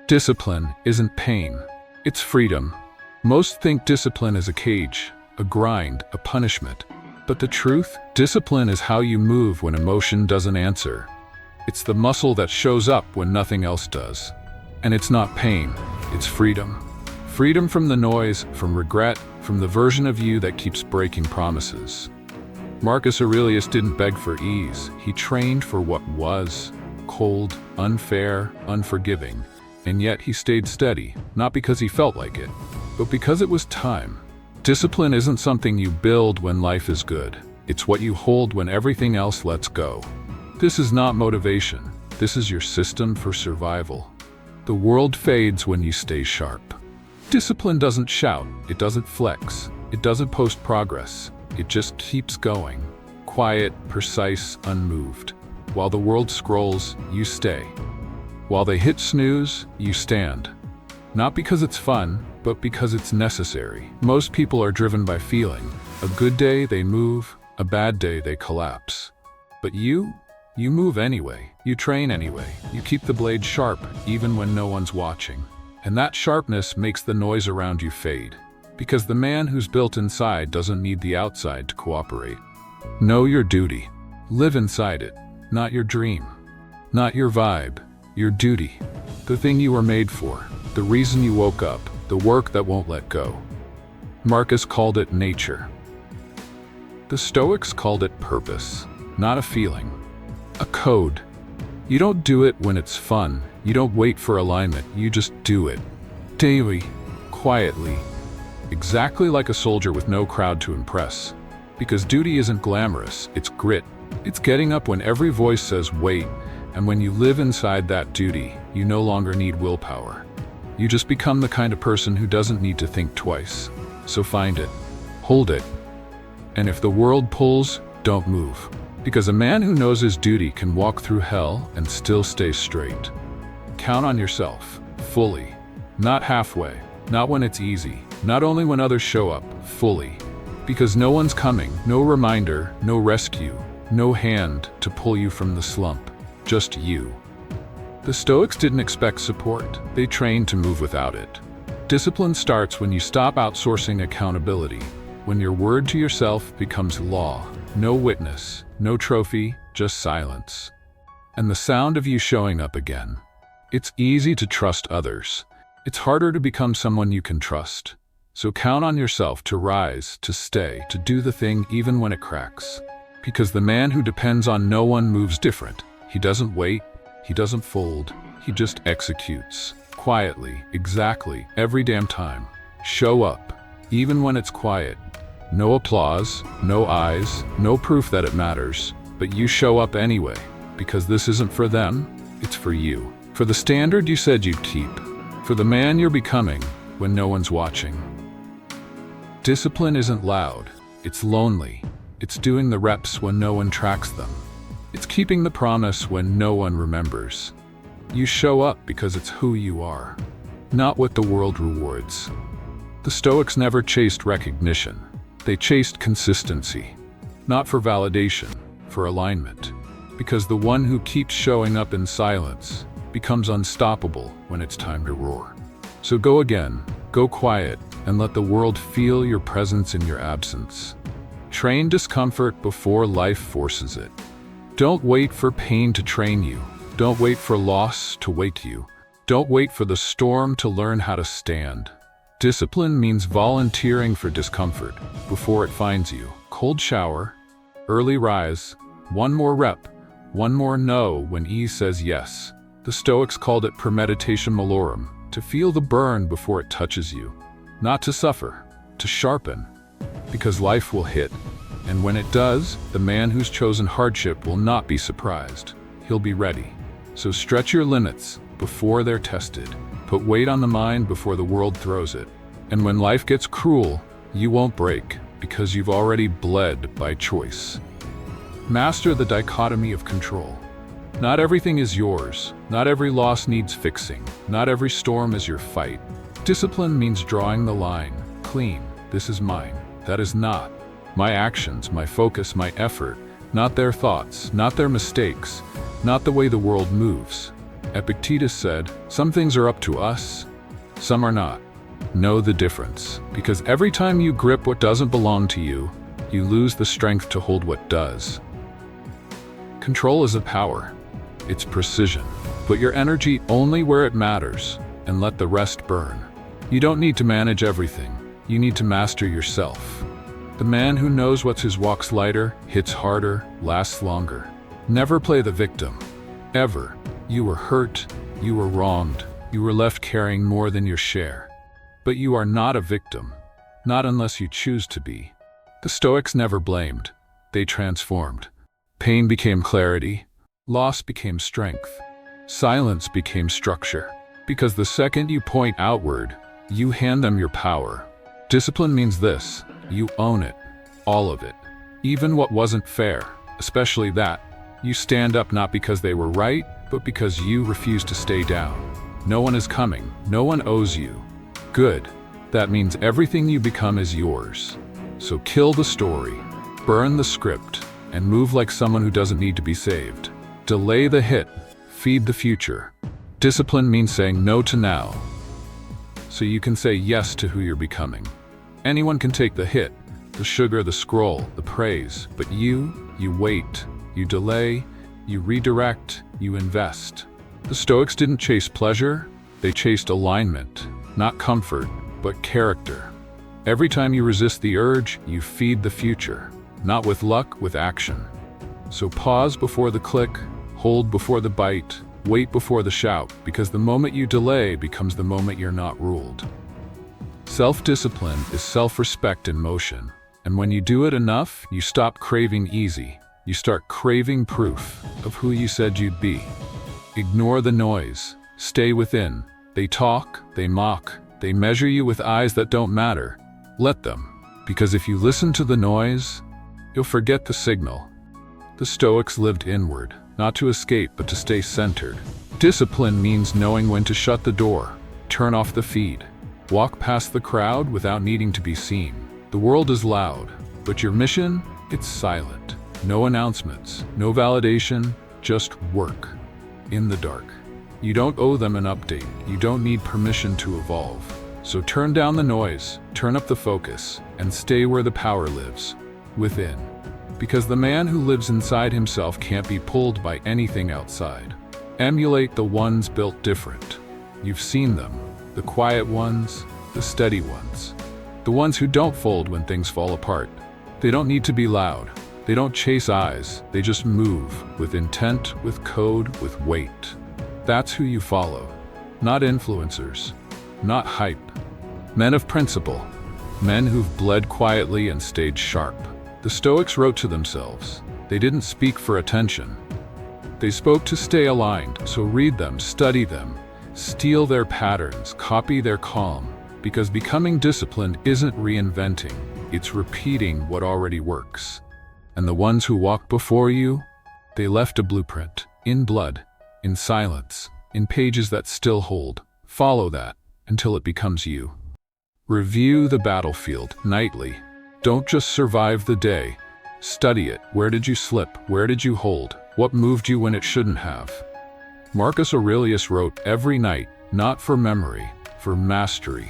Discipline isn't pain, it's freedom. Most think discipline is a cage, a grind, a punishment. But the truth, discipline is how you move when emotion doesn't answer. It's the muscle that shows up when nothing else does. And it's not pain, it's freedom. Freedom from the noise, from regret, from the version of you that keeps breaking promises. Marcus Aurelius didn't beg for ease, he trained for what was cold, unfair, unforgiving. And yet he stayed steady, not because he felt like it, but because it was time. Discipline isn't something you build when life is good. It's what you hold when everything else lets go. This is not motivation. This is your system for survival. The world fades when you stay sharp. Discipline doesn't shout, it doesn't flex, it doesn't post progress. It just keeps going. Quiet, precise, unmoved. While the world scrolls, you stay. While they hit snooze, you stand. Not because it's fun, but because it's necessary. Most people are driven by feeling. A good day, they move. A bad day, they collapse. But you move anyway. You train anyway. You keep the blade sharp, even when no one's watching. And that sharpness makes the noise around you fade. Because the man who's built inside doesn't need the outside to cooperate. Know your duty. Live inside it, not your dream. Not your vibe, your duty. The thing you were made for. The reason you woke up. The work that won't let go. Marcus called it nature. The Stoics called it purpose, not a feeling. A code. You don't do it when it's fun. You don't wait for alignment. You just do it. Daily. Quietly. Exactly like a soldier with no crowd to impress. Because duty isn't glamorous, it's grit. It's getting up when every voice says wait, and when you live inside that duty, you no longer need willpower. You just become the kind of person who doesn't need to think twice. So find it. Hold it. And if the world pulls, don't move. Because a man who knows his duty can walk through hell and still stay straight. Count on yourself, fully. Not halfway. Not when it's easy. Not only when others show up, fully. Because no one's coming, no reminder, no rescue, no hand to pull you from the slump. Just you. The Stoics didn't expect support. They trained to move without it. Discipline starts when you stop outsourcing accountability. When your word to yourself becomes law. No witness, no trophy, just silence. And the sound of you showing up again. It's easy to trust others. It's harder to become someone you can trust. So count on yourself to rise, to stay, to do the thing even when it cracks. Because the man who depends on no one moves different. He doesn't wait, he doesn't fold, he just executes. Quietly, exactly, every damn time. Show up, even when it's quiet. No applause, no eyes, no proof that it matters. But you show up anyway, because this isn't for them, it's for you. For the standard you said you'd keep. For the man you're becoming when no one's watching. Discipline isn't loud, it's lonely. It's doing the reps when no one tracks them. It's keeping the promise when no one remembers. You show up because it's who you are, not what the world rewards. The Stoics never chased recognition. They chased consistency. Not for validation, for alignment. Because the one who keeps showing up in silence becomes unstoppable when it's time to roar. So go again, go quiet, and let the world feel your presence in your absence. Train discomfort before life forces it. Don't wait for pain to train you. Don't wait for loss to wake you. Don't wait for the storm to learn how to stand. Discipline means volunteering for discomfort before it finds you. Cold shower, early rise, one more rep, one more no when ease says yes. The Stoics called it premeditation malorum, to feel the burn before it touches you. Not to suffer, to sharpen. Because life will hit, and when it does, the man who's chosen hardship will not be surprised. He'll be ready. So stretch your limits before they're tested. Put weight on the mind before the world throws it. And when life gets cruel, you won't break, because you've already bled by choice. Master the dichotomy of control. Not everything is yours. Not every loss needs fixing. Not every storm is your fight. Discipline means drawing the line. Clean. This is mine. That is not. My actions, my focus, my effort. Not their thoughts. Not their mistakes. Not the way the world moves. Epictetus said, "Some things are up to us, some are not." Know the difference, because every time you grip what doesn't belong to you, you lose the strength to hold what does. Control is a power. It's precision. Put your energy only where it matters, and let the rest burn. You don't need to manage everything. You need to master yourself. The man who knows what's his walks lighter, hits harder, lasts longer. Never play the victim. Ever. You were hurt, you were wronged, you were left carrying more than your share. But you are not a victim. Not unless you choose to be. The Stoics never blamed. They transformed. Pain became clarity. Loss became strength. Silence became structure. Because the second you point outward, you hand them your power. Discipline means this: you own it. All of it. Even what wasn't fair, especially that. You stand up not because they were right, but because you refuse to stay down. No one is coming. No one owes you. Good. That means everything you become is yours. So kill the story, burn the script, and move like someone who doesn't need to be saved. Delay the hit, feed the future. Discipline means saying no to now, so you can say yes to who you're becoming. Anyone can take the hit, the sugar, the scroll, the praise, but you wait, you delay, you redirect, you invest. The Stoics didn't chase pleasure, they chased alignment, not comfort, but character. Every time you resist the urge, you feed the future, not with luck, with action. So pause before the click, hold before the bite, wait before the shout, because the moment you delay becomes the moment you're not ruled. Self-discipline is self-respect in motion, and when you do it enough, you stop craving easy. You start craving proof of who you said you'd be. Ignore the noise, stay within. They talk, they mock, they measure you with eyes that don't matter. Let them, because if you listen to the noise, you'll forget the signal. The Stoics lived inward, not to escape but to stay centered. Discipline means knowing when to shut the door, turn off the feed, walk past the crowd without needing to be seen. The world is loud, but your mission, it's silent. No announcements, no validation, just work. In the dark. You don't owe them an update. You don't need permission to evolve. So turn down the noise, turn up the focus, and stay where the power lives, within. Because the man who lives inside himself can't be pulled by anything outside. Emulate the ones built different. You've seen them, the quiet ones, the steady ones. The ones who don't fold when things fall apart. They don't need to be loud. They don't chase eyes, they just move, with intent, with code, with weight. That's who you follow. Not influencers, not hype. Men of principle, men who've bled quietly and stayed sharp. The Stoics wrote to themselves. They didn't speak for attention. They spoke to stay aligned, so read them, study them, steal their patterns, copy their calm, because becoming disciplined isn't reinventing, it's repeating what already works. And the ones who walked before you, they left a blueprint, in blood, in silence, in pages that still hold. Follow that, until it becomes you. Review the battlefield, nightly. Don't just survive the day. Study it. Where did you slip? Where did you hold? What moved you when it shouldn't have? Marcus Aurelius wrote, every night, not for memory, for mastery.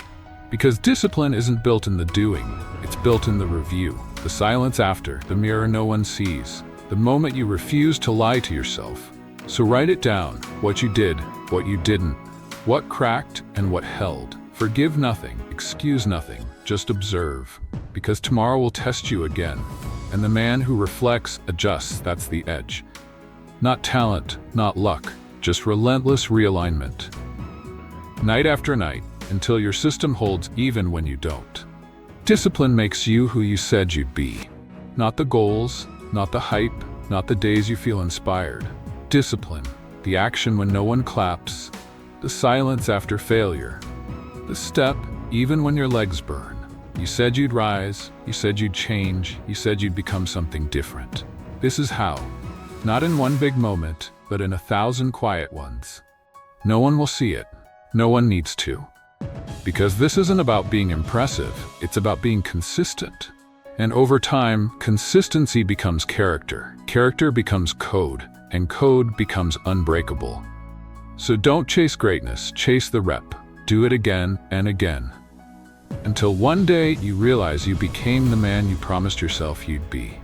Because discipline isn't built in the doing, it's built in the review. The silence after, the mirror no one sees, the moment you refuse to lie to yourself. So write it down, what you did, what you didn't, what cracked and what held. Forgive nothing, excuse nothing, just observe. Because tomorrow will test you again. And the man who reflects, adjusts, that's the edge. Not talent, not luck, just relentless realignment. Night after night, until your system holds even when you don't. Discipline makes you who you said you'd be. Not the goals, not the hype, not the days you feel inspired. Discipline, the action when no one claps, the silence after failure, the step even when your legs burn. You said you'd rise, you said you'd change, you said you'd become something different. This is how. Not in one big moment, but in 1,000 quiet ones. No one will see it. No one needs to. Because this isn't about being impressive, it's about being consistent. And over time, consistency becomes character. Character becomes code, and code becomes unbreakable. So don't chase greatness, chase the rep. Do it again and again. Until one day you realize you became the man you promised yourself you'd be.